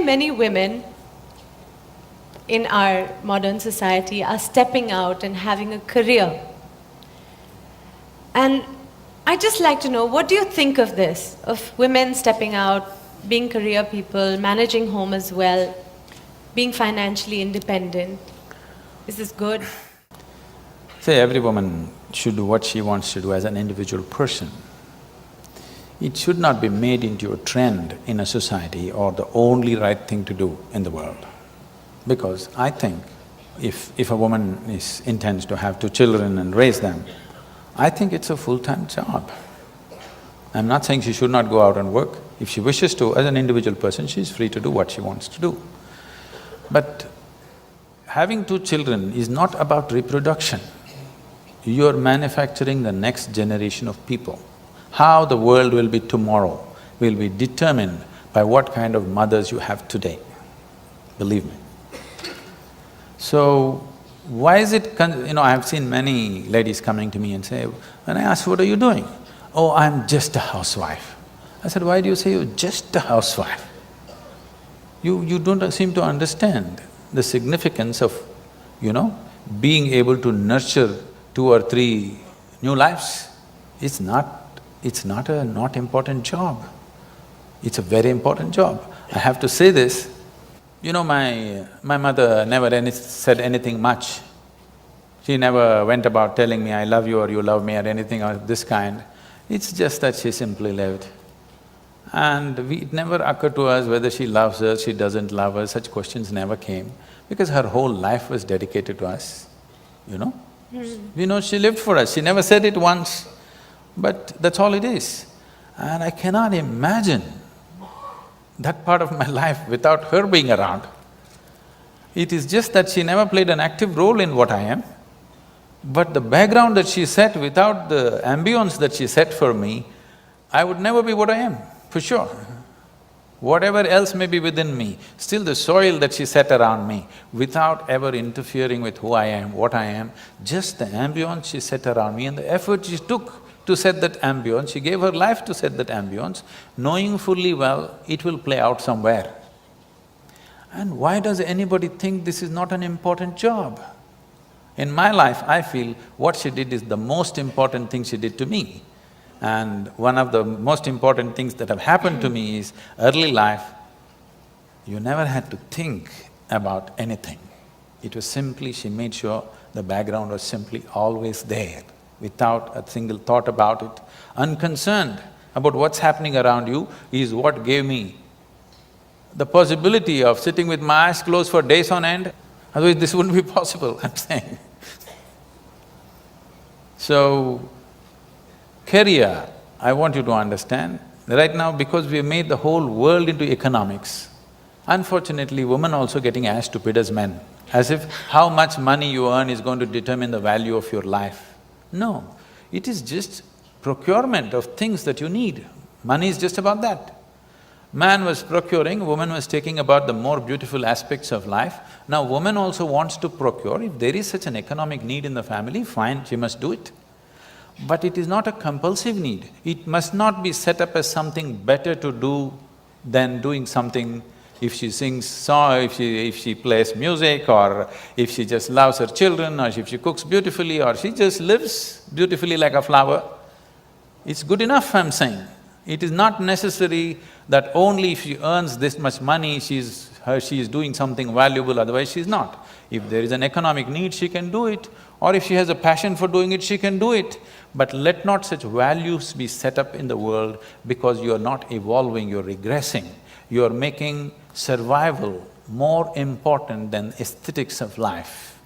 today many women in our modern society are stepping out and having a career. And I'd just like to know, what do you think of this? Of women stepping out, being career people, managing home as well, being financially independent? Is this good? Say, every woman should do what she wants to do as an individual person. It should not be made into a trend in a society or the only right thing to do in the world. Because I think if a woman intends to have 2 children and raise them, I think it's a full-time job. I'm not saying she should not go out and work. If she wishes to, as an individual person, she's free to do what she wants to do. But having 2 children is not about reproduction. You're manufacturing the next generation of people. How the world will be tomorrow will be determined by what kind of mothers you have today, believe me. So, why is it… I have seen many ladies coming to me and say, when I ask, what are you doing? Oh, I'm just a housewife. I said, why do you say you're just a housewife? You don't seem to understand the significance of, being able to nurture 2 or 3 new lives. It's not a not important job. It's a very important job. I have to say this. My mother never said anything much. She never went about telling me, I love you or you love me or anything of this kind. It's just that she simply lived. And it never occurred to us whether she loves us, she doesn't love us, such questions never came, because her whole life was dedicated to us, We know she lived for us, she never said it once, but that's all it is. And I cannot imagine that part of my life without her being around. It is just that she never played an active role in what I am, but the background that she set, without the ambience that she set for me, I would never be what I am, for sure. Whatever else may be within me, still the soil that she set around me, without ever interfering with who I am, what I am, just the ambience she set around me and the effort she took to set that ambience, she gave her life to set that ambience, knowing fully well it will play out somewhere. And why does anybody think this is not an important job? In my life, I feel what she did is the most important thing she did to me. And one of the most important things that have happened to me is early life, you never had to think about anything. It was simply, she made sure the background was simply always there, without a single thought about it. Unconcerned about what's happening around you is what gave me the possibility of sitting with my eyes closed for days on end. Otherwise this wouldn't be possible, I'm saying. So, career, I want you to understand, right now because we've made the whole world into economics, unfortunately women also getting as stupid as men, as if how much money you earn is going to determine the value of your life. No, it is just procurement of things that you need. Money is just about that. Man was procuring, woman was taking about the more beautiful aspects of life. Now woman also wants to procure. If there is such an economic need in the family, fine, she must do it. But it is not a compulsive need. It must not be set up as something better to do than doing something. If she sings song, if she plays music, or if she just loves her children, or if she cooks beautifully, or she just lives beautifully like a flower, it's good enough, I'm saying. It is not necessary that only if she earns this much money, she is doing something valuable, otherwise she's not. If there is an economic need, she can do it, or if she has a passion for doing it, she can do it. But let not such values be set up in the world, because you are not evolving, you're regressing. You are making survival more important than aesthetics of life.